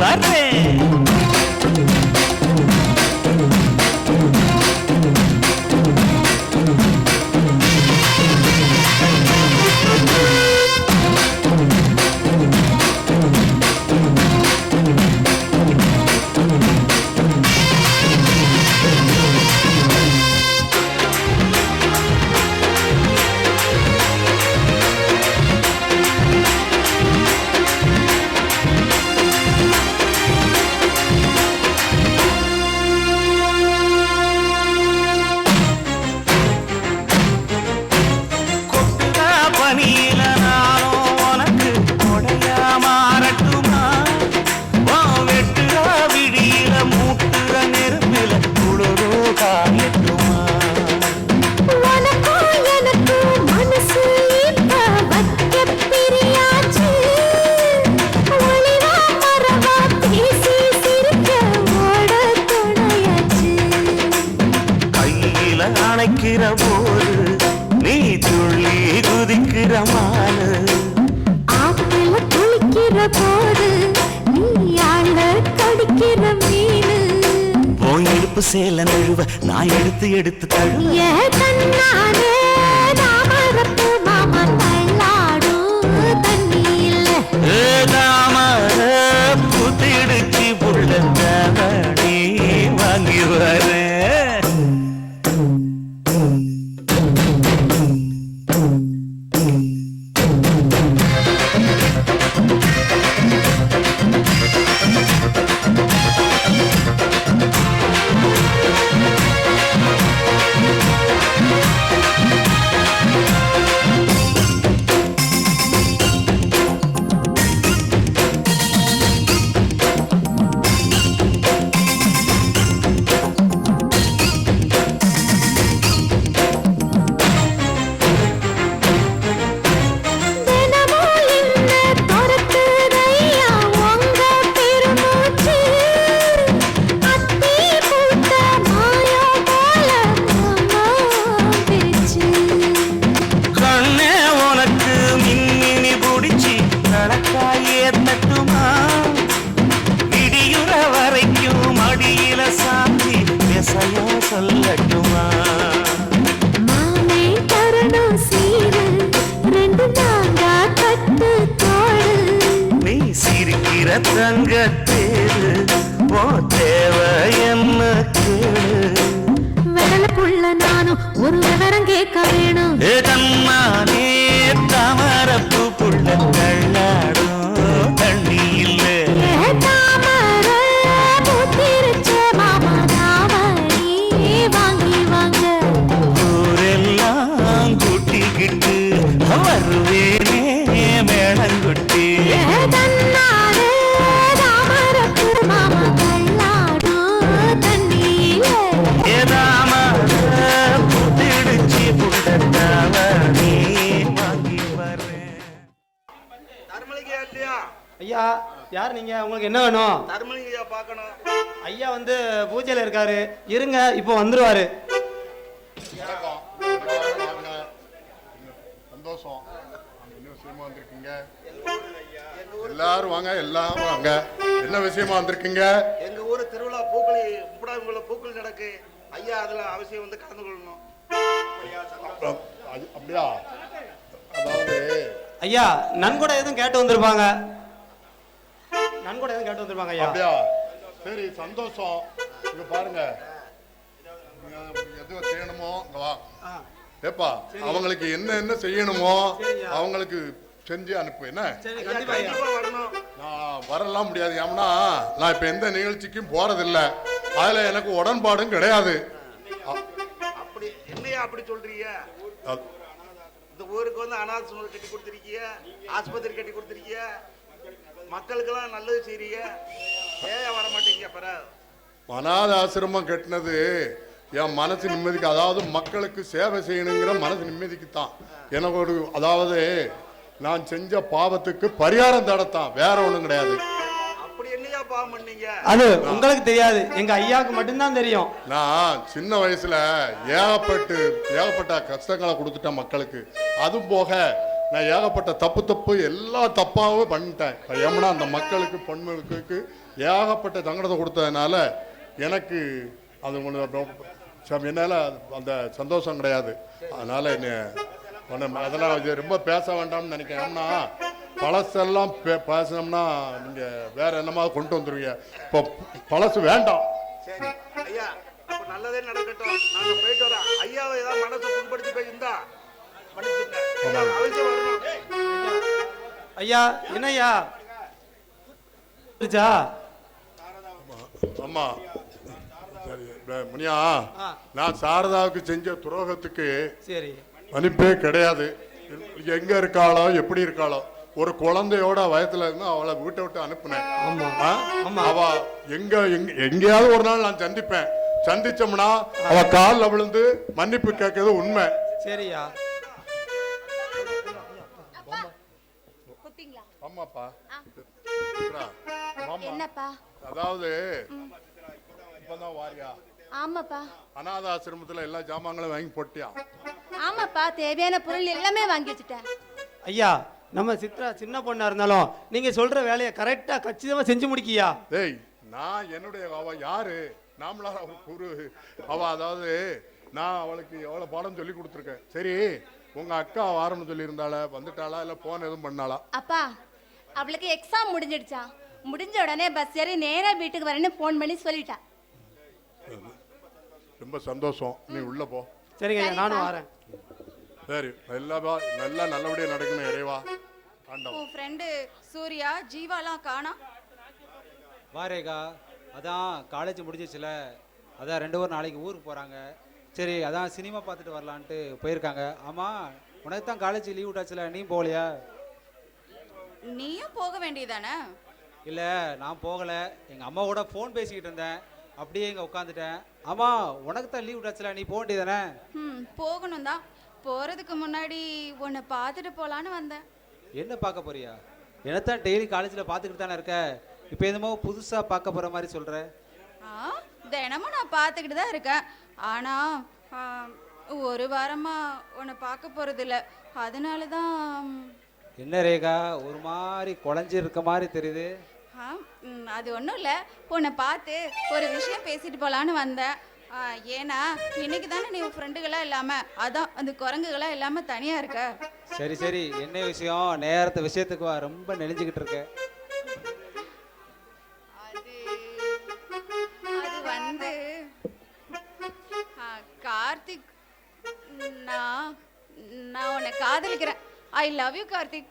வர்றேன். அணைக்கிற போது நீ துள்ளி குதிக்கிற மானு, ஆத்துல குளிக்கிற போது நீ ஆள கடிக்கிற மீனு, போய் எடுப்பு சேல நழுவ நான் எடுத்து எடுத்து தழுவ, ஏ கண்ணானே தாமரப்பு மாமா தள்ளாடும் தண்ணி இல்ல, தாமர புத்திடுச்சி புள்ள தவணி வாங்கி வரேன். சொல்லட்டுமா மாமே தரணும் சீரு ரெண்டு நாங்கா கட்டு தோடு, நீ சிரிக்கிற தங்கத்தேரு ஓ தேவை என்ன கேளு, வெடலுக்குள்ள நானும் ஒரு விவரம் கேட்க வேணும், கண்ணானே தாமரப்பு புள்ள தள்ளாடும் தண்ணி இல்லை, வருவேனே மேளங்குட்டி, புத்திடுச்சி புட்டத்தாவணி வாங்கி வரேன். ஐயா யார் நீங்க? உங்களுக்கு என்ன வேணும்? தர்மலிங்கய்யா பார்க்கணும். ஐயா வந்து பூஜையில இருக்காரு, இருங்க இப்போ வந்துருவாரு. சந்தோஷம். என்ன விஷயமா வந்திருக்கீங்க? எல்லாரும் வாங்க, எல்லாரும் வாங்க. என்ன விஷயமா வந்திருக்கீங்க? எங்க ஊர் திருவிழா பூக்களி முப்படாங்குள்ள பூக்கள் நடக்கு. ஐயா அதுல அவசியம் வந்து கலந்து கொள்ளணும். அப்படியா? அதாவது ஐயா நன்கொடை எதுவும் கேட்டு வந்திருப்பாங்க. நன்கொடை எதுவும் கேட்டு வந்திருப்பாங்க ஐயா. அப்படியா? சரி சந்தோஷம். இங்க பாருங்க, எது செய்யணுமோ வா. ஏப்பா அவங்களுக்கு என்ன என்ன செய்யணுமோ அவங்களுக்கு செஞ்சு அனுப்பு. என்ன நான் வரலாம் முடியாது, ஏன்னா நான் இப்ப எந்த நிகழ்ச்சிக்கும் போறதில்ல, அதுல எனக்கு உடன்பாடும் கிடையாது. அப்படி என்னையா அப்படி சொல்றீங்க? இந்த ஊருக்கு வந்து அனாதை கட்டி கொடுத்துருக்கீங்க, ஆஸ்பத்திரி கட்டி கொடுத்துருக்கீங்க, மக்களுக்கெல்லாம் நல்லது செய்றீங்க, ஏன் வர மாட்டீங்க? அனாத ஆசிரமம் கட்டினது என் மனசு நிம்மதிக்கு, அதாவது மக்களுக்கு சேவை செய்யணுங்கிற மனசு நிம்மதிக்கு தான். எனக்கு ஒரு அதாவது நான் செஞ்ச பாவத்துக்கு பரிகாரம் தடத்தான், வேற ஒண்ணும் கிடையாது. அது உங்களுக்கு தெரியாது, எங்க ஐயாவுக்கு மட்டும்தான் தெரியும். நான் சின்ன வயசுல ஏகப்பட்ட கஷ்டங்களை கொடுத்துட்டேன் மக்களுக்கு. அது போக நான் ஏகப்பட்ட தப்பு எல்லா தப்பாவும் பண்ணிட்டேன். ஏன்னா அந்த மக்களுக்கு பொண்ணுகளுக்கு ஏகப்பட்ட சங்கடத்தை கொடுத்ததுனால எனக்கு அது என்னால் அந்த சந்தோஷம் கிடையாது. அதனால அதெல்லாம் இது ரொம்ப பேச வேண்டாம்னு நினைக்கிறேன். ஏன்னா பழசெல்லாம் பேசணும்னா நீங்க வேற என்னமா கொண்டு வந்துருவீங்க. இப்போ பழசு வேண்டாம். சரி ஐயா, அப்ப நல்லதே நடக்கட்டும். நாங்க போயிட்டு வரோம். ஐயாவை ஏதாவது மனசை புண்படுத்தி போயிருந்தா மன்னிச்சுங்க. அவசியம் வரணும். ஐயா என்னய்யா அம்மா சரி முனியா, நான் சாரதாவுக்கு செஞ்ச துரோகத்துக்கு சரி மன்னிப்பே கிடையாது. எங்க இருக்காளோ எப்படி இருக்காளோ, ஒரு குழந்தையோட வயத்துல இருந்து அவளை வீட்டை விட்டு அனுப்புனேன். அவ எங்கேயாவது ஒரு நாள் நான் சந்திச்சோம்னா அவ காலில் விழுந்து மன்னிப்பு கேட்கறது உண்மை. சரியா ஆமாப்பா. என்னப்பா? அதாவது இப்பதான் வாரியா? ஆமாப்பா. அநாதாசிரமத்துல எல்லா ஜாமான்களும் வாங்கி போட்டியா? ஆமாப்பா, தேவையான பொருள் எல்லாமே வாங்கி வச்சுட்டேன். ஐயா, நம்ம சித்ரா சின்ன பொண்ணா இருந்தாலும் நீங்க சொல்ற வேலையை கரெக்டா கச்சிதமா செஞ்சு முடிக்கியா? டேய், நான் என்னுடைய அவ யாரு? நாமளா ஒரு அவ, அதாவது நான் அவளுக்கு எவ்வளவு பாடம் சொல்லி கொடுத்துருக்கேன். சரி, உங்க அக்கா வாரம்னு சொல்லி இருந்தாளா, வந்துட்டாளா இல்ல போன் எதுவும் பண்ணாளா? அப்பா, அவளுக்கு எக்ஸாம் முடிஞ்சிடுச்சா, முடிஞ்ச உடனே பஸ் ஏறி நேரா வீட்டுக்கு வரேன்னு போன் பண்ணி சொல்லிட்டா. ரொம்ப சந்தோஷம். நீ உள்ள போ. சரிங்க, நானும் வரேன். சரி, நல்லா நல்லபடியா நடக்கணும் இறைவா. உன் ஃப்ரெண்டு சூர்யா ஜீவாலாம் காணோம். வாரேகா, அதான் காலேஜ் முடிஞ்சிச்சுல, அதான் 2 பேரும் நாளைக்கு ஊருக்கு போகிறாங்க. சரி, அதான் சினிமா பார்த்துட்டு வரலான்ட்டு போயிருக்காங்க. ஆமாம், உனக்கு தான் காலேஜ் லீவ் விட்டாச்சுல, நீ போகலையா? நீயும் போக வேண்டியதானே? இல்லை, நான் போகலை. எங்கள் அம்மா கூட ஃபோன் பேசிக்கிட்டு இருந்தேன், அப்படியே இங்கே உட்காந்துட்டேன். ஆமாம், உனக்கு தான் லீவ் விட்டாச்சுல, நீ போக வேண்டியதானே? போகணும் தான். போகிறதுக்கு முன்னாடி உன்னை பார்த்துட்டு போகலான்னு வந்தேன். என்ன பார்க்க போறியா? என்னத்தான் டெய்லி காலேஜில் பார்த்துக்கிட்டு தானே இருக்க, இப்போ என்னமோ புதுசாக பார்க்க போகிற மாதிரி சொல்கிற. தினமும் நான் பார்த்துக்கிட்டு தான் இருக்கேன். ஆனால் ஒரு வாரமாக உன்னை பார்க்க போகிறதில்ல. அதனால தான். என்ன ரேகா, ஒரு மாதிரி குழஞ்சி இருக்க மாதிரி தெரியுது. அது ஒன்றும் இல்லை, உன்னை பார்த்து ஒரு விஷயம் பேசிட்டு போகலான்னு வந்தேன். ஏன்னா இன்னைக்கு தானே நீ ஃப்ரெண்டுகளாக இல்லாமல், அதான் அந்த குரங்குகளாக இல்லாமல் தனியாக இருக்க. சரி சரி, என்ன விஷயம்? நேரத்தை விஷயத்துக்கு வா, ரொம்ப நெளிஞ்சுக்கிட்டு இருக்க. அது வந்து கார்த்திக், நான் உன்னை காதலிக்கிறேன். I love you Karthik.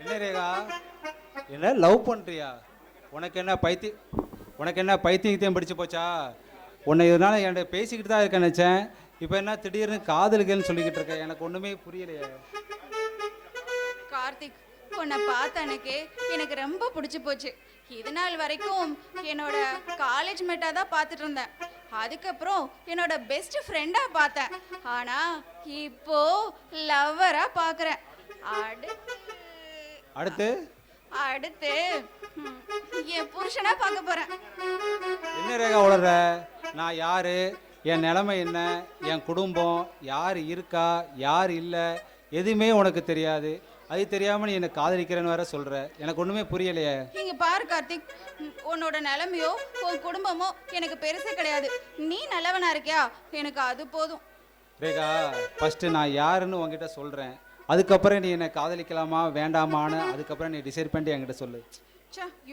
என்ன ரேகா, என்ன லவ் பண்ணுறியா? உனக்கு என்ன பைத்தியம் பிடிச்சு போச்சா? உன்னை இதனால என்கிட்ட பேசிக்கிட்டு தான் இருக்கேன்னு நினச்சேன். இப்போ என்ன திடீர்னு காதலிக்கன்னு சொல்லிக்கிட்டு இருக்கேன்? எனக்கு ஒன்றுமே புரியலையே. கார்த்திக், உன்னை பார்த்த அன்னைக்கு எனக்கு ரொம்ப பிடிச்சி போச்சு. இது நாள் வரைக்கும் என்னோட காலேஜ் மேட்டாக தான் பார்த்துட்டு இருந்தேன். அதுக்கப்புறம் என்னோட பெஸ்ட் ஃப்ரெண்டாக பார்த்தேன். ஆனால் இப்போ லவ்வராக பார்க்குறேன். அடுத்து என் புருஷனா பார்க்க போறேன். என்ன ரேகா உளற? நான் யாரு, என் நிலைமை என்ன, என் குடும்பம், யார் இருக்கா யார் இல்லை, எதுவுமே உனக்கு தெரியாது. அது தெரியாம நீ என்ன காதலிக்கிறேன்னு வேற சொல்ற. எனக்கு ஒண்ணுமே புரியலையே. இங்க பாரு கார்த்திக், உன்னோட நிலைமையோ உன் குடும்பமோ எனக்கு பெருசே கிடையாது. நீ நல்லவனா இருக்கியா, எனக்கு அது போதும். ரேகா, ஃபர்ஸ்ட் நான் யாருன்னு உங்ககிட்ட சொல்றேன், அதுக்கப்புறம் நீ என்ன காதலிக்கலாமா வேண்டாமான்னு அதுக்கப்புறம் நீ டிசைட் பண்ணிட்டு என்கிட்ட சொல்லு.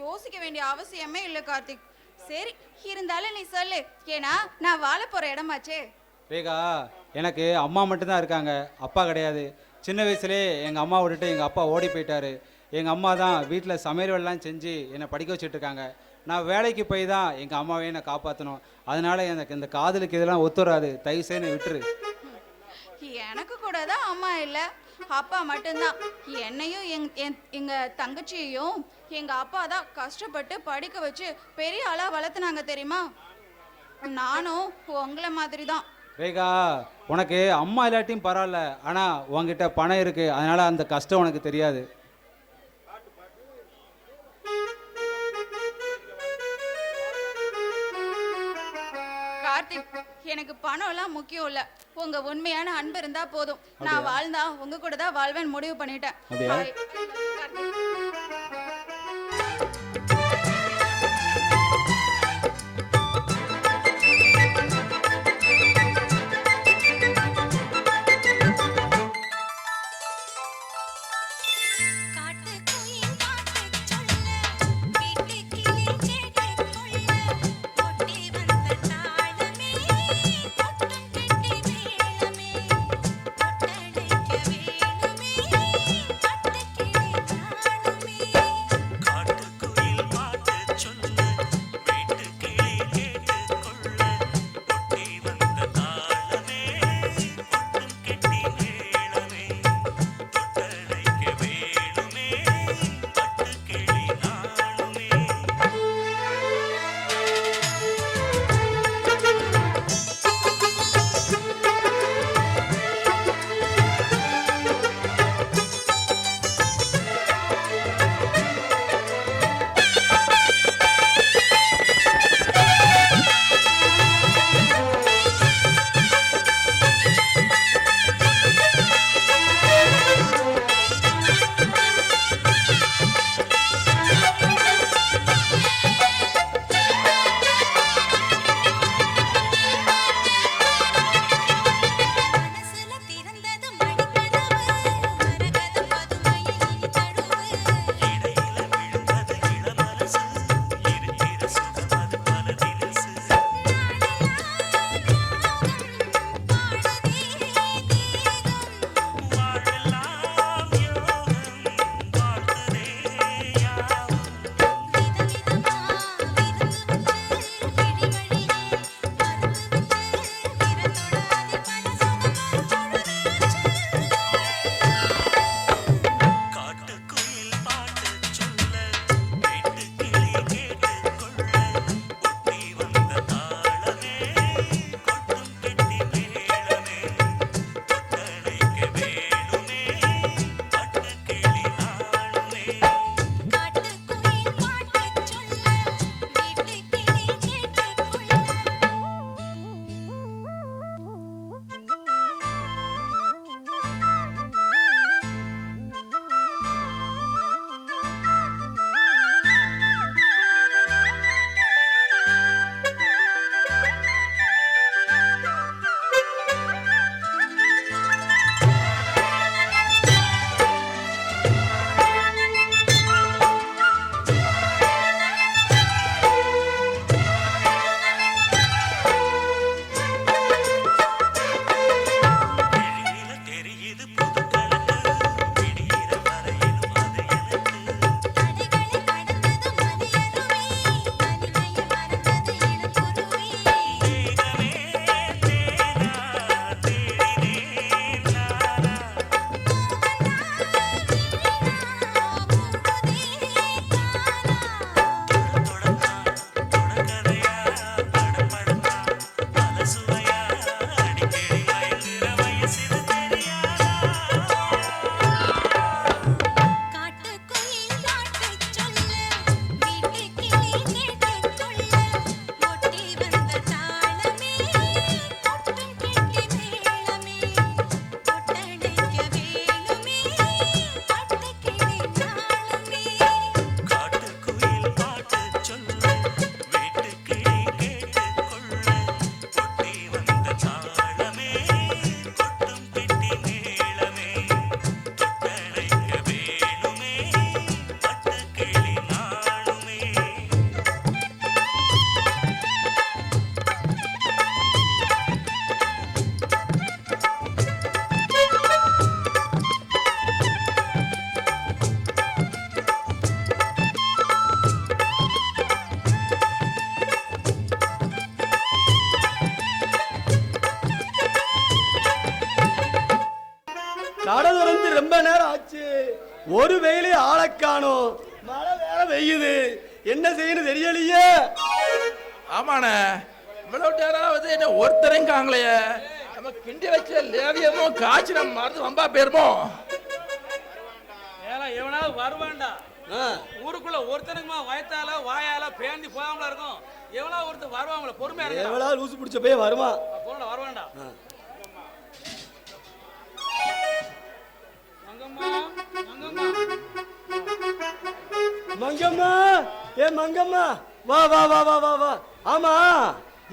யோசிக்க வேண்டிய அவசியமே இல்லை கார்த்திக். சரி, இருந்தாலும் நீ சொல்லு, ஏன்னா நான் வாழ போற இடமாச்சே. ரேகா, எனக்கு அம்மா மட்டும்தான் இருக்காங்க, அப்பா கிடையாது. சின்ன வயசுலேயே எங்கள் அம்மா விட்டுட்டு எங்கள் அப்பா ஓடி போயிட்டாரு. எங்கள் அம்மா தான் வீட்டில் சமையல் வேலைலாம் செஞ்சு என்னை படிக்க வச்சுட்டு இருக்காங்க. நான் வேலைக்கு போய் தான் எங்கள் அம்மாவை என்னை காப்பாற்றணும். அதனால எனக்கு இந்த காதலுக்கு இதெல்லாம் ஒத்துறாது, தயவு செய்து விட்டுரு. எனக்கு கூட தான் அம்மா இல்லை, அப்பா மட்டும்தான். என்னையும் எங்க தங்கச்சியையும் எங்க அப்பா தான் கஷ்டப்பட்டு படிக்க வச்சு பெரிய ஆளா வளர்த்துனாங்க தெரியுமா. நானும் உங்களை மாதிரி தான். ரேகா, உனக்கு அம்மா இல்லாட்டியும் பரவாயில்ல, ஆனால் உங்ககிட்ட பணம் இருக்கு, அதனால அந்த கஷ்டம் உனக்கு தெரியாது. கார்த்திக், எனக்கு பணம்லாம் முக்கியம் இல்லை, உங்க உண்மையான அன்பு இருந்தா போதும். நான் வாழ்ந்தா உங்க கூட தான் வாழ்வேன் முடிவு பண்ணிட்டேன். அப்படியா? Bye. கடை திறந்து ரொம்ப நேரம் ஆச்சு, ஒரு வெயிலே ஆளை காணோம், மழை வேற பெய்யுது, என்ன செய்யணும் தெரியலையே. ஆமாண்ணே, இவ்வளவு நேரம் வந்து என்ன ஒருத்தரையும் காங்கலையே. நம்ம கிண்டி வச்ச லேவியமோ காய்ச்சி நம்ம மருந்து வம்பா போயிருமோ. ஏலாம் எவனாவது வருவான்டா. ஊருக்குள்ள ஒருத்தனுக்குமா வயத்தால வாயால பேந்தி போகாமல இருக்கும். எவனாவது ஒருத்தர் வருவாங்கள, பொறுமையா இருக்கு. எவனாவது லூசு பிடிச்ச போய் வருவான். போன வருவான்டா. மங்கம்மா, ஏ மங்கம்மா, வா வா வா வா வா வா. ஆமா,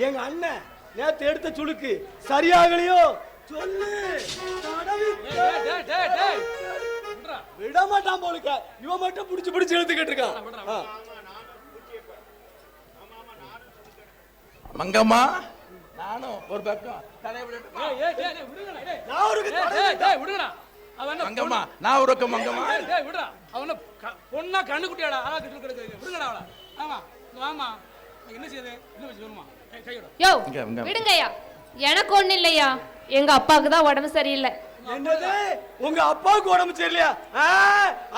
எங்க அண்ணன் நேத்து எடுத்த சுளுக்கு சரியாகலையோ சொல்லு. விட மாட்டான் போலுக்க, இவன் மட்டும் புடிச்சு புடிச்சு எழுத்துக்கிட்டு இருக்கான். மங்கம்மா நானும் ஒரு பக்கம் மங்கம்மா நான் ஒரு பக்கம் மங்கம்மா பொண்ணா கண்ணு குட்டியாடா விடுங்கடா அவளை. ஆமா ஆமா என்ன செய்யுது என்ன சொல்லுமா கையோட யோ விடுங்கய்யா, எனக்கு ஒண்ணு இல்லையா, எங்க அப்பாவுக்கு தான் உடம்பு சரியில்லை. என்னது உங்க அப்பாவுக்கு உடம்பு சரியில்லையா?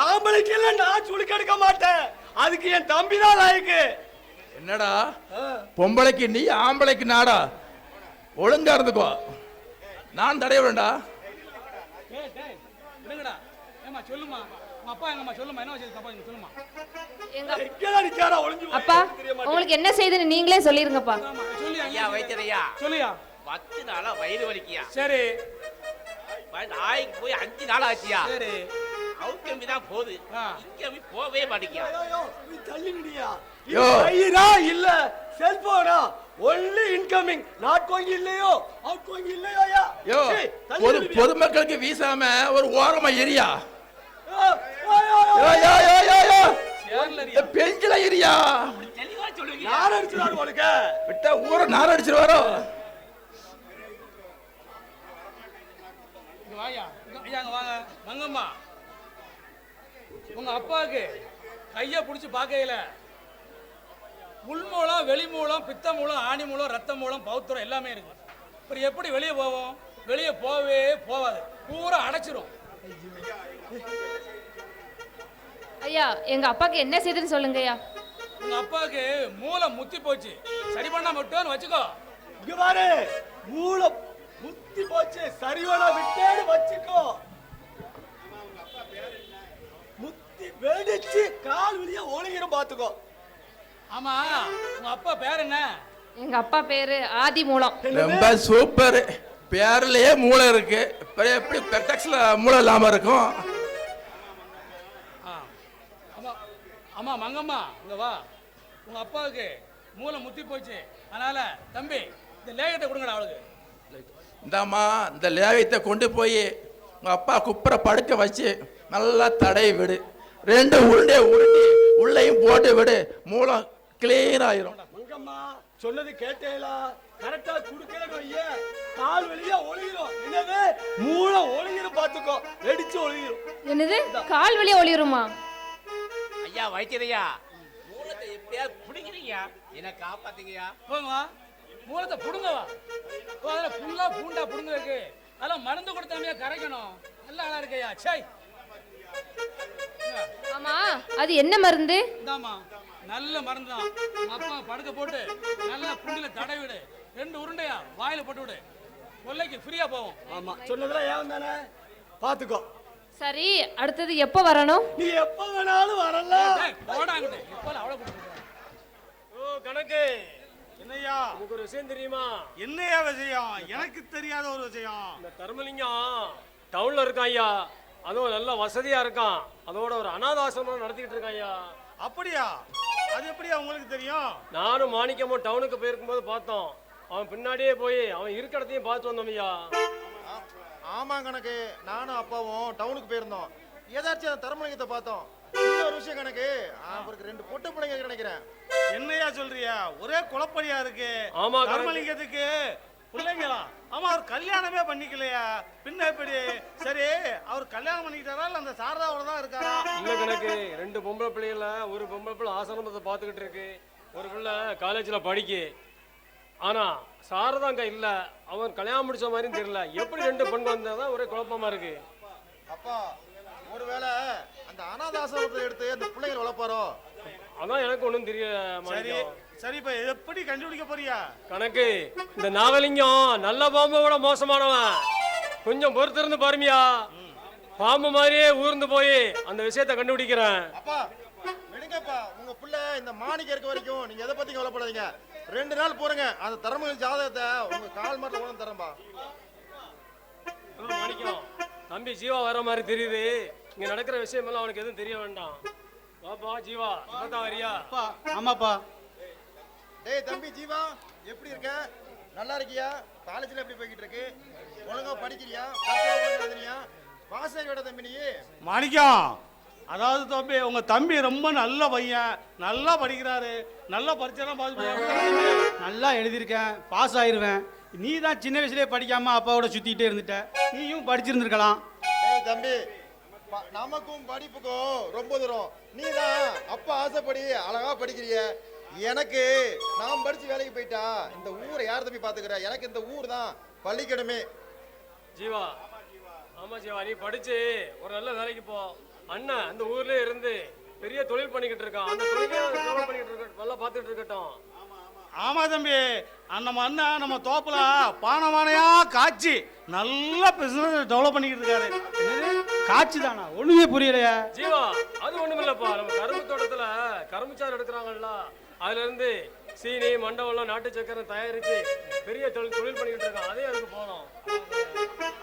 ஆம்பளைக்கு எல்லாம் நான் சுளுக்கு எடுக்க மாட்டேன், அதுக்கு என் தம்பி தான் லாய்க்கு. என்னடா பொம்பளைக்கு நீ ஆம்பளைக்கு நாடா, ஒழுங்கா இருந்துக்கோ, நான் தடைய வேண்டா. விடுங்கடா. ஏமா சொல்லுமா உங்க அப்பா எங்கம்மா சொல்லுமா என்ன வச்சு அப்பா சொல்லுமா. அப்பா உங்களுக்கு என்ன செய்யுதுன்னு நீங்களே சொல்லிருங்கப்பா. சொல்லியா வைத்தியரையா சொல்லியா 10 நாளா வயிறு வலிக்கியா. சரி நாய்க்கு போய் 5 நாள் ஆச்சியா. சரி அவுக்கம்பி தான் போகுது, இங்கம்பி போவே மாட்டேங்கியா. தள்ளிவிடியா வயிறா இல்ல செல்போனா, ஒன்லி இன்கமிங் நாட் கோயிங் இல்லையோ அவுட் கோயிங் இல்லையோயா. யோ பொதுமக்களுக்கு வீசாம ஒரு ஓரமா ஏரியா பெஞ்சில ஏரியா தெளிவா சொல்லுங்க. யார் அடிச்சுறாரு உனக்கு? விட்டா ஊரை நார் அடிச்சிருவாரோ. வாயா ஐயாங்க வாங்க. மங்கம்மா உங்க அப்பாவுக்கு கைய புடிச்சு பார்க்கையில உள்மூலம் வெளிமூலம் பித்த மூலம் ஆணி மூலம் ரத்த மூலம் பௌத்திரம் எல்லாமே இருக்கு. அப்புறம் எப்படி வெளியே போவோம்? வெளியே போவே போவாது, பூரா அடைச்சிரும். ஐயா எங்க அப்பாக்கு என்ன செய்யுதுன்னு சொல்லுங்க ஐயா. உங்க அப்பாவுக்கு மூளை முத்தி போச்சு, சரி பண்ணா மட்டும் வச்சுக்கோ. இங்க பாரு, மூளை முத்தி போச்சு சரியோட விட்டேன்னு வச்சுக்கோ. முத்தி வெடிச்சு கால் வலியா ஒழுங்கிரும் பாத்துக்கோ. ஆமா உங்க அப்பா பேர் என்ன? எங்க அப்பா பேரு ஆதி மூலம். ரொம்ப சூப்பர், பேர்லயே மூளை இருக்கு, எப்படி பெர்டெக்ஸ்ல மூளை இல்லாம இருக்கும். ஆமா மங்கம்மா இங்க வா. உங்க அப்பாவுக்கு மூளை முத்தி போச்சு, அதனால தம்பி இந்த லேகத்தை கொடுங்கடா அவளுக்கு. இந்தாம்மா இந்த லேகத்தை கொண்டு போய் உங்க அப்பா குப்புற படுக்க வச்சு நல்லா தடை விடு, 2 உருண்டையை உருட்டி உள்ளேயும் போட்டு விடு, மூலம் கிளீன் ஆயிரும். மங்கம்மா சொன்னது கேட்டேலா? கரெக்டா குடுக்கலன்னு வைய கால் வலியா ஒழுகிரும். என்னது மூளை ஒழுகிரும் பாத்துக்கோ, வெடிச்சு ஒழுகிரும். என்னது கால் வலியா ஒளிருமா? ஐயா வைத்தியரையா, மூலத்தை எப்படியாவது பிடிக்கிறீங்க, என்ன காப்பாத்தீங்கயா. போங்கம்மா மூலத்தை புடுங்கவா. அதில் புல்லா பூண்டா புடுங்க இருக்கு, அதெல்லாம் மருந்து கொடுத்தாமையா கரைக்கணும். நல்லா அழகா இருக்கையா. சை ஆமா அது என்ன மருந்து? இந்தாம்மா நல்ல மருந்து தான். அப்பா படுக்க போட்டு நல்லா புண்டில தடை விடு, 2 உருண்டையா வாயில போட்டு விடு, கொல்லைக்கு ஃப்ரீயா போவோம். ஆமா சொன்னதெல்லாம் ஏன் தானே பாத்துக்கோ. சரி அடுத்தது எப்போ வரணும்? நீ எப்ப வேணாலும் வரலாம். போடாங்கட்டு இப்போ அவ்வளவு. ஓ கணக்கு என்னையா உங்களுக்கு ஒரு விஷயம் தெரியுமா? என்னையா விஷயம்? எனக்கு தெரியாத ஒரு விஷயம். இந்த தர்மலிங்கம் டவுன்ல இருக்கான் ஐயா, அதுவும் நல்ல வசதியா இருக்கான், அதோட ஒரு அனாதாசிரமம் நடத்திக்கிட்டு இருக்கான் ஐயா. அப்படியா? அது எப்படியா உங்களுக்கு தெரியும்? நானும் மாணிக்கமும் டவுனுக்கு போயிருக்கும்போது பார்த்தோம், அவன் பின்னாடியே போய் அவன் இருக்க இடத்தையும் பார்த்து வந்தோம் ஐயா. ஆமா கணக்கு, நானும் அப்பாவும் டவுனுக்கு போயிருந்தோம், ஏதாச்சும் அந்த தர்மலிங்கத்தை பார்த்தோம். இன்னொரு விஷயம் கணக்கு, அவருக்கு 2 பொட்டு பிள்ளைங்க நினைக்கிறேன். என்னையா சொல்றியா? ஒரே குழப்படியா இருக்கு. ஆமா தர்மலிங்கத்துக்கு பிள்ளைங்களா? ஆமா அவர் கல்யாணமே பண்ணிக்கலையா, பின்ன எப்படி? சரி அவர் கல்யாணம் பண்ணிக்கிட்டாரா இல்ல அந்த சாரதாவோட தான் இருக்காரா? இல்ல கணக்கு, 2 பொம்பளை பிள்ளைகள, ஒரு பொம்பளை பிள்ளை ஆசிரமத்தை பார்த்துக்கிட்டு இருக்கு, ஒரு பிள்ளை காலேஜ்ல படிக்கு. ஆனா சாரதாங்க இல்ல, அவன் கல்யாணம் முடிச்ச மாதிரியும் தெரியல. எப்படி 2 பெண் வந்ததான் ஒரே குழப்பமா இருக்கு. அப்பா ஒருவேளை அந்த அனாதாசிரமத்தை எடுத்து அந்த பிள்ளைகளை வளர்ப்பாரோ? அதான் எனக்கு ஒண்ணும் தெரியல. சரி சரி, இப்ப எப்படி கண்டுபிடிக்க போறியா? கணக்கு, இந்த நாகலிங்கம் நல்ல பாம்பை விட மோசமானவன், கொஞ்சம் பொறுத்திருந்து பாருமியா. பாம்பு மாதிரியே ஊர்ந்து போய் அந்த விஷயத்தை கண்டுபிடிக்கிறேன். அப்பா விடுங்கப்பா, உங்க பிள்ளை இந்த மாணிக்க இருக்க வரைக்கும் நீங்க எதை பத்தி கவலைப்படாதீங்க. 2 நாள் போறங்க, அந்த தர்மலிங்க ஜாதகத்தை உங்க கால் மாட்டில் உணர்ந்து தரேன்பா. மாணிக்கம் தம்பி ஜீவா வர மாதிரி தெரியுது. இங்க நடக்கிற விஷயமெல்லாம் அவனுக்கு எதுவும் தெரிய வேண்டாம். வாப்பா ஜீவா, இப்பதான் வரியா? ஆமாப்பா. டேய் தம்பி ஜீவா, எப்படி இருக்க? நல்லா இருக்கியா? காலேஜ்ல எப்படி போய்கிட்டு இருக்கு? ஒழுங்கா படிக்கிறியா? எழுதுறியா? பாஸ் ஆகிவிட தம்பி நீ. மாணிக்கம், அதாவது தம்பி உங்க தம்பி ரொம்ப நல்ல பையன், நல்லா படிக்கிறாரு, நல்லா பரிச்சைலாம் பாஸ் பண்ணி நல்லா எழுதியிருக்கேன், பாஸ் ஆயிருவேன். நீ தான் சின்ன வயசுலேயே படிக்காம அப்பாவோட சுத்திக்கிட்டே இருந்துட்ட, நீயும் படிச்சிருந்துருக்கலாம். ஏய் தம்பி, நமக்கும் படிப்புக்கும் ரொம்ப தூரம். நீ தான் அப்பா ஆசைப்படி அழகா படிக்கிறிய. எனக்கு நான் படிச்சு வேலைக்கு போயிட்டா இந்த ஊரை யார் தம்பி பாத்துக்கிற? எனக்கு இந்த ஊர் தான் பள்ளிக்கணுமே. ஜீவா, ஆமா ஜீவா, நீ படிச்சு ஒரு நல்ல வேலைக்கு போ. அண்ணன் அந்த ஊர்லயே இருந்து பெரிய தொழில் பண்ணிக்கிட்டு இருக்கான். அந்த தொழிலே டெவலப் பண்ணிக்கிட்டு இருக்க, நல்லா பார்த்துட்டு இருக்கட்டும். ஆமா தம்பி, நம்ம அண்ணன் நம்ம தோப்புல பானமானையா காய்ச்சி நல்ல பிசினஸ் டெவலப் பண்ணிக்கிட்டு இருக்காரு. காய்ச்சி தானா? ஒண்ணுமே புரியலையா? ஜீவா, அது ஒண்ணும் இல்லப்பா. நம்ம கரும்பு தோட்டத்துல கரும்புச்சாறு எடுக்கிறாங்கல்ல, அதுல இருந்து சீனி மண்டபம்லாம் நாட்டு சக்கரை தயாரிச்சு பெரிய தொழில் பண்ணிக்கிட்டு இருக்கான். அதே அதுக்கு போனோம்.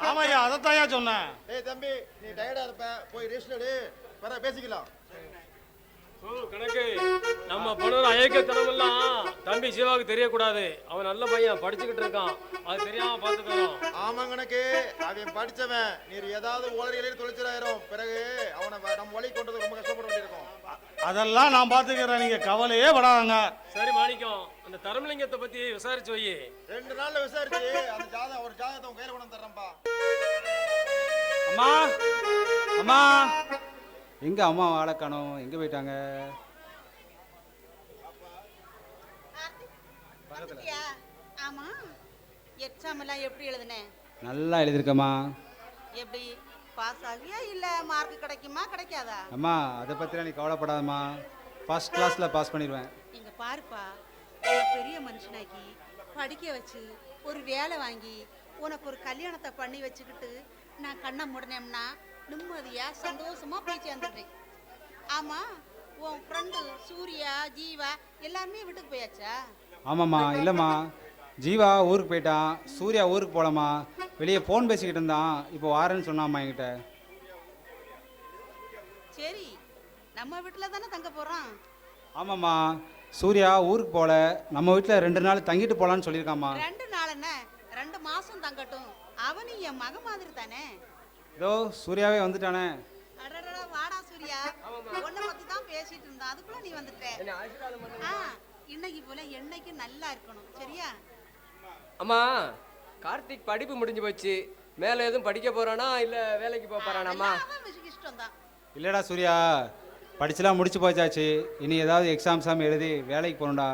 ஆமாய்யா, அதைத்தாயா சொன்னேன். ஏய் தம்பி, நீ டயர்டா இருப்ப, போய் ரெஸ்ட் எடு, வர பேசிக்கலாம். கணக்கு நம்ம பண்ணுற அயக்கத்தனம் எல்லாம் தம்பி ஜீவாவுக்கு தெரியக்கூடாது. அவன் நல்ல பையன், படிச்சுக்கிட்டு இருக்கான், அது தெரியாம பாத்துக்கிறோம். ஆமா கணக்கு, அவன் படிச்சவன். நீர் ஏதாவது ஓலரியிலே தொலைச்சிடாயிரும், பிறகு அவனை நம்ம வழி கொண்டது ரொம்ப கஷ்டப்பட வேண்டியிருக்கும். அதெல்லாம் நான் பாத்துக்கிறேன், நீங்க கவலையே படாதங்க. சரி மாணிக்கம், அந்த தர்மலிங்கத்தை பத்தி விசாரிச்சு வை. 2 நாள்ல விசாரிச்சு அந்த ஜாதகம் ஒரு ஜாதகத்தை உன் கையில கொண்டு தர்றேன்பா. அம்மா, அம்மா, எங்க அம்மா ஆளை காணோம்? எங்க போயிட்டாங்க? ஆமா, எக்ஸாம் எல்லாம் எப்படி எழுதுனேன்? நல்லா எழுதிருக்கம்மா. எப்படி பாஸ் ஆகியா இல்ல மார்க் கிடைக்குமா கிடைக்காதா? அம்மா, அதை பத்திலாம் நீ கவலைப்படாதம்மா, ஃபர்ஸ்ட் கிளாஸ்ல பாஸ் பண்ணிடுவேன். இங்க பாருப்பா, உன்னை பெரிய மனுஷனாக்கி படிக்க வச்சு ஒரு வேலை வாங்கி உனக்கு ஒரு கல்யாணத்தை பண்ணி வச்சுக்கிட்டு நான் கண்ணை மூடினேம்னா நிம்மதியா சந்தோஷமா போய் சேர்ந்துட்டேன். ஆமா, உன் ஃப்ரெண்டு சூர்யா ஜீவா எல்லாருமே வீட்டுக்கு போயாச்சா? ஆமாம்மா. இல்லைம்மா, ஜீவா ஊருக்கு போயிட்டான், சூர்யா ஊருக்கு போகலாமா, வெளியே ஃபோன் பேசிக்கிட்டு இருந்தான், இப்போ வாரேன்னு சொன்னாம்மா என்கிட்ட. சரி, நம்ம வீட்டில் தானே தங்க போகிறோம். ஆமாம்மா, சூர்யா ஊருக்கு போகல, நம்ம வீட்டில் 2 நாள் தங்கிட்டு போகலான்னு சொல்லியிருக்காம்மா. 2 நாள் என்ன, 2 மாசம் தங்கட்டும். அவனும் என் மக மாதிரி தானே. இதோ சூர்யாவே வந்துட்டானே. அடடா, வாடா சூர்யா, உன்னை பத்தி தான் பேசிட்டு இருந்தா, அதுக்குள்ள நீ வந்துட்ட. இன்னைக்கு போல என்னைக்கு நல்லா இருக்கணும், சரியா? அம்மா, கார்த்திக் படிப்பு முடிஞ்சு போச்சு, மேல எதுவும் படிக்க போறானா இல்ல வேலைக்கு போக போறானாமா? இஷ்டம் தான். இல்லைடா சூர்யா, படிச்சுலாம் முடிச்சு போச்சாச்சு, இனி ஏதாவது எக்ஸாம் எழுதி வேலைக்கு போகணும்டா.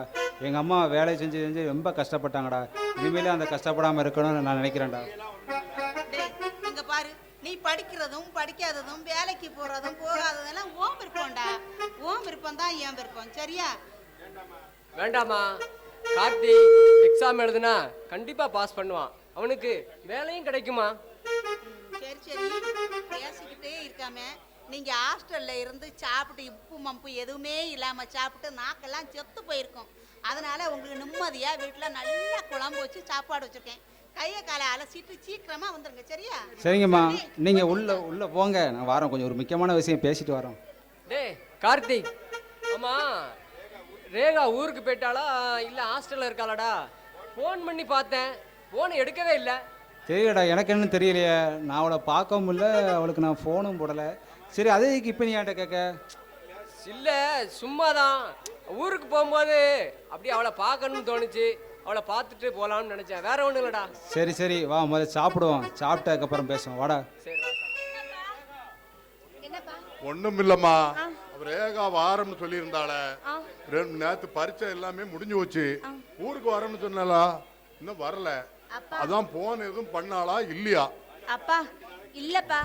எங்கள் அம்மா வேலை செஞ்சு செஞ்சு ரொம்ப கஷ்டப்பட்டாங்கடா, இனிமேலே அந்த கஷ்டப்படாமல் இருக்கணும்னு நான் நினைக்கிறேன்டா. இங்க பாரு, நீ படிக்கிறதும் படிக்காததும் வேலைக்கு போறதும் போகாததெல்லாம் ஓம் விருப்பம்டா. ஓம் விருப்பம் தான் என் விருப்பம், சரியா? வேண்டாமா, கார்த்திக் எக்ஸாம் எழுதுனா கண்டிப்பா பாஸ் பண்ணுவான், அவனுக்கு வேலையும் கிடைக்குமா? சரி சரி, பேசிக்கிட்டே இருக்காம நீங்க ஹாஸ்டல்ல இருந்து சாப்பிட்டு உப்பு மம்பு எதுவுமே இல்லாம சாப்பிட்டு நாக்கெல்லாம் செத்து போயிருக்கோம். அதனால உங்களுக்கு நிம்மதியா வீட்டுல நல்லா குழம்பு வச்சு சாப்பாடு வச்சிருக்கேன். கையை காலை அலசிட்டு சீக்கிரமா வந்துருங்க, சரியா? சரிங்கம்மா, நீங்கள் உள்ள போங்க, நான் வாரம் கொஞ்சம் ஒரு முக்கியமான விஷயம் பேசிட்டு வரோம். டேய் கார்த்திக், ஆமா ரேகா ஊருக்கு போயிட்டாளா இல்ல ஹாஸ்டல்ல இருக்காளாடா? ஃபோன் பண்ணி பார்த்தேன், ஃபோன் எடுக்கவே இல்லை. தெரியலடா, எனக்கு என்னன்னு தெரியலையே, நான் அவளை பார்க்கவும் இல்லை, அவளுக்கு நான் ஃபோனும் போடலை. சரி, அதே இப்போ நீ என்கிட்ட கேட்க? இல்லை, சும்மாதான் ஊருக்கு போகும்போது அப்படியே அவளை பார்க்கணும்னு தோணுச்சு, அவளை பார்த்துட்டு போகலாம்னு நினச்சேன், வேற ஒன்றும் இல்லைடா. சரி சரி, வா முதல்ல சாப்பிடுவோம், சாப்பிட்டதுக்கப்புறம் பேசுவோம், வாடா. சரி, ஒண்ணும் இல்லம்மா, ரேகா வாரம்னு சொல்லியிருந்தாள, நேத்து பரீட்சை எல்லாமே முடிஞ்சு போச்சு, ஊருக்கு வரணும்னு சொன்னாலா, இன்னும் வரல. அதான் போன் எதுவும் பண்ணாளா இல்லையா? அப்பா இல்லப்பா,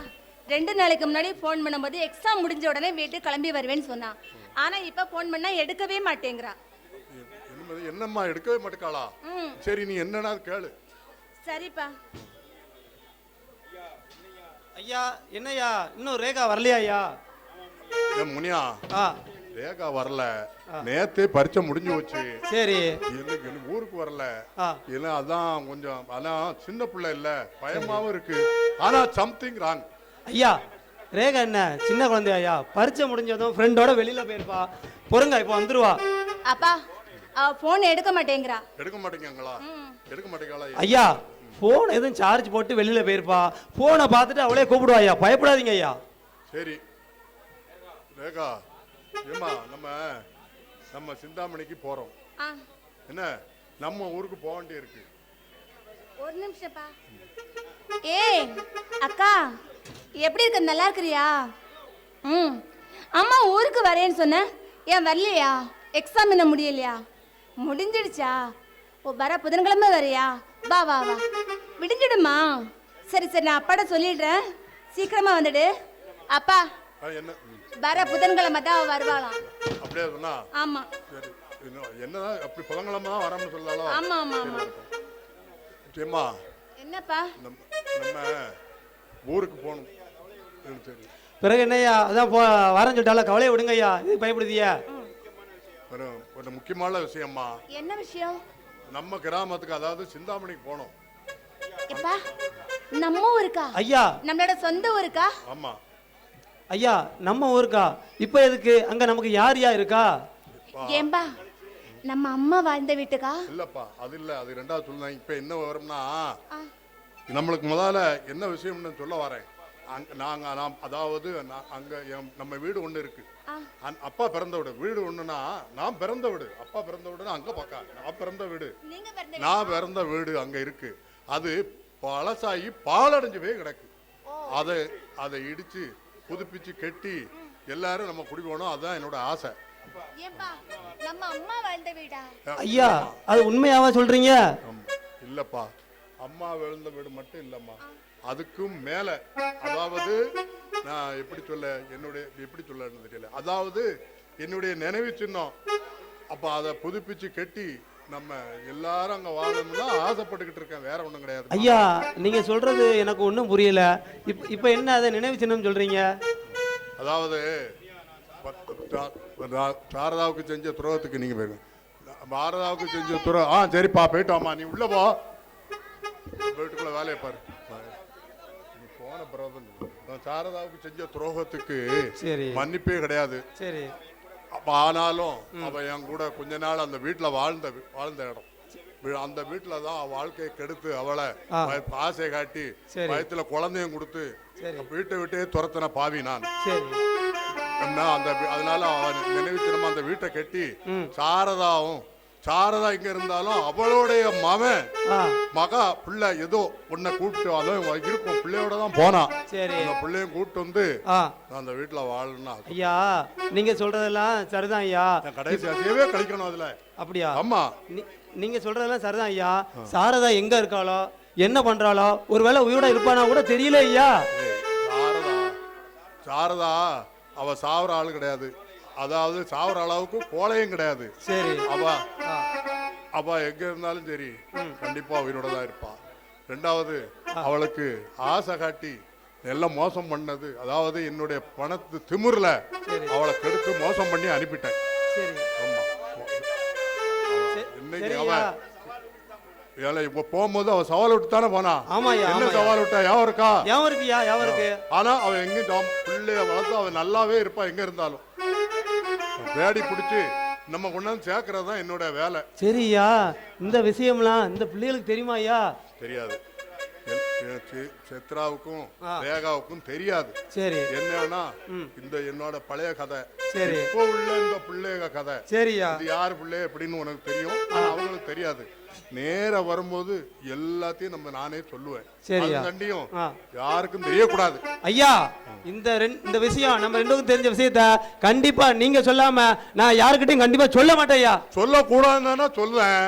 2 நாளைக்கு முன்னாடி ஃபோன் பண்ணும்போது எக்ஸாம் முடிஞ்ச உடனே வீட்டுக்கு கிளம்பி வருவேன்னு சொன்னான். ஆனா இப்ப ஃபோன் பண்ணா எடுக்கவே மாட்டேங்கிறா. என்னம்மா எடுக்கவே மாட்டேக்காளா? சரி, நீ என்னன்னா கேளு. சரிப்பா. ஐயா, என்னய்யா இன்னும் ரேகா வரலையா? ஐயா முனியா, ரேகா வரல, நேத்தே பரீட்சை முடிஞ்சு போச்சு. சரி, ஊருக்கு வரல, இல்ல அதான் கொஞ்சம், அதான் சின்ன பிள்ளை இல்ல, பயமாவும் இருக்கு. ஆனா சம்திங் ராங், ஐயா ரேகா என்ன சின்ன குழந்தை ஐயா, பரீட்சை முடிஞ்சதும் ஃப்ரெண்டோட வெளியில போயிருப்பா. பொறுங்க இப்போ வந்துருவா. அப்பா அவ போன் எடுக்க மாட்டேங்கிறா. எடுக்க மாட்டேங்களா? எடுக்க மாட்டேங்களா? ஐயா போன் எதுவும் சார்ஜ் போட்டு வெளியில போயிருப்பா. போனை பார்த்துட்டு அவளே கூப்பிடுவா ஐயா, பயப்படாதீங்க ஐயா. சரி ரேகா, ஏமா நம்ம சிந்தாமணிக்கு போறோம். என்ன நம்ம ஊருக்கு போக வேண்டிய இருக்கு. ஒரு நிமிஷம்ப்பா. ஏய் அக்கா, எப்படி இருக்க? நல்லா இருக்கிறியா? அம்மா ஊருக்கு வரேன்னு சொன்னேன், ஏன் வரலையா? எக்ஸாம் என்ன முடியலையா? முடிஞ்சிடுச்சா? ஓ வர புதன்கிழமை வரையா? வா வா வா, விடிஞ்சிடுமா? சரி சரி, நான் அப்பாட்ட சொல்லிடுறேன், சீக்கிரமா வந்துடு. அப்பா என்ன வர புதன்கிழமை தான் வருவாளாம். அப்படியே சொன்னா? ஆமா. சரி, என்னதான் அப்படி புதன்கிழமை தான் வராம சொல்லலாம். ஆமா ஆமா ஆமா. ஏமா என்னப்பா? நம்ம ஊருக்கு போகணும். சரி, பிறகு என்னய்யா, அதான் வரேன்னு சொல்லிட்டால, கவலையை விடுங்க ஐயா, இது பயப்படுதியா? ஒரு முக்கியமான விஷயம்மா. என்ன விஷயம்? நம்ம கிராமத்துக்கு, அதாவது சிந்தாமணிக்கு போனோம். எப்பா நம்ம ஊருக்கா? ஐயா நம்மளோட சொந்த ஊருக்கா? ஆமா ஐயா, நம்ம ஊருக்கா? இப்போ எதுக்கு? அங்க நமக்கு யார் யார் இருக்கா? ஏம்பா நம்ம அம்மா வாழ்ந்த வீட்டுக்கா? இல்லப்பா, அது இல்ல, அது ரெண்டாவது சொல்லுங்க. இப்ப என்ன வரும்னா, நம்மளுக்கு முதல்ல என்ன விஷயம்னு சொல்ல வரேன். அதாவது அங்க நம்ம வீடு ஒண்ணு இருக்கு. அப்பா பிறந்த வீடு ஒண்ணுனா, நான் பிறந்த வீடு, அப்பா பிறந்த வீடுனா அங்க பக்கா, நான் பிறந்த வீடு, நான் பிறந்த வீடு அங்க இருக்கு. அது பழசாகி பாலடைஞ்சு போய் கிடக்கு. அதை இடிச்சு புதுப்பிச்சு கட்டி எல்லாரும் நம்ம குடி போனோம். அதுதான் என்னோட ஆசை. நம்ம அம்மா வாழ்ந்த வீடா? ஐயா அது உண்மையாவா சொல்றீங்க? இல்லப்பா, அம்மா வாழ்ந்த வீடு மட்டும் இல்லம்மா, அதுக்கும் மேல. அதாவது நான் எப்படி சொல்ல தெரியல. அதாவது என்னுடைய நினைவு சின்னம். அப்ப அதை புதுப்பிச்சு கட்டி நம்ம எல்லாரும் அங்க வாழணும்னா ஆசைப்பட்டுக்கிட்டு இருக்கேன், வேற ஒண்ணும் கிடையாது. ஐயா நீங்க சொல்றது எனக்கு ஒன்றும் புரியல. இப்ப என்ன அதை நினைவு சின்னம் சொல்றீங்க? அதாவது சாரதாவுக்கு செஞ்ச துரோகத்துக்கு நீங்க போயிருங்க. பாரதாவுக்கு செஞ்ச துரோகம். சரிப்பா, போயிட்டோம்மா, நீ உள்ள போ, வீட்டுக்குள்ள வேலையை பாரு. நீ போன பிறகு சாரதாவுக்கு செஞ்ச துரோகத்துக்கு மன்னிப்பே கிடையாது. சரி, ஆனாலும் அவ என் கூட கொஞ்ச நாள் அந்த வீட்டுல வாழ்ந்த இடம். அந்த வீட்டுல தான் வாழ்க்கையை கெடுத்து அவளை ஆசை காட்டி வயத்துல குழந்தையும் கொடுத்து வீட்டை விட்டே துரத்தின பாவி நான். அதனால அவன் நினைவு சின்னமா அந்த வீட்டை கட்டி, சாரதா இங்க இருந்தாலும் அவளுடைய மகா பிள்ளை ஏதோ உன்னை கூப்பிட்டு, அதான் இருக்கும் பிள்ளையோட தான் போனா. அந்த பிள்ளையும் கூப்பிட்டு வந்து அந்த வீட்டுல வாழணும். ஐயா நீங்க சொல்றதெல்லாம் சரிதான் ஐயா, கடைசி அசையவே கழிக்கணும் அதுல. அப்படியா? ஆமா, நீங்க சொல்றதெல்லாம் சரிதான் ஐயா. சாரதா எங்க இருக்காளோ, என்ன பண்றாளோ, ஒருவேளை உயிரோட இருப்பானா கூட தெரியல ஐயா. சாரதா அவ சாவர ஆளு கிடையாது. அதாவது சாவர அளவுக்கு கோலையும் கிடையாது. சரி, அவ எங்க இருந்தாலும் சரி கண்டிப்பா உயிரோட தான் இருப்பா. ரெண்டாவது, அவளுக்கு ஆசை காட்டி எல்லாம் மோசம் பண்ணது, அதாவது என்னுடைய பணத்து திமிர்ல அவளை கெடுத்து மோசம் பண்ணி அனுப்பிட்டேன். ஆமா, இன்னைக்கு அவ இப்ப போகும்போது அவ சவால் விட்டு தானே போனா. என்ன சவால் விட்டா? யாவும் இருக்கு. ஆனா அவ எங்க பிள்ளைய வளர்த்து அவ நல்லாவே இருப்பா, எங்க இருந்தாலும் தேடி பிடிச்சு நம்ம கொண்டாந்து சேர்க்கறது தான் என்னோட வேலை. சரியா, இந்த விஷயம்லாம் இந்த பிள்ளைகளுக்கு தெரியுமா ஐயா? தெரியாது. சித்ராவுக்கும் ரேகாவுக்கும் தெரியாது. சரி, என்னன்னா இந்த என்னோட பழைய கதை, இப்போ உள்ள இந்த பிள்ளைங்க கதை. சரியா, இது யாரு பிள்ளை எப்படின்னு உனக்கு தெரியும், அவங்களுக்கு தெரியாது. நேர வரும்போது எல்லாத்தையும் நானே சொல்லுவேன். கண்டியும் யாருக்கும் தெரியக்கூடாது. ஐயா இந்த விஷயம் நம்ம ரெண்டுக்கும் தெரிஞ்ச விஷயத்த கண்டிப்பா நீங்க சொல்லாம நான் யாருக்கிட்டையும் கண்டிப்பா சொல்ல மாட்டேன் ஐயா. சொல்ல கூடாதுன்னு சொல்லுவேன்.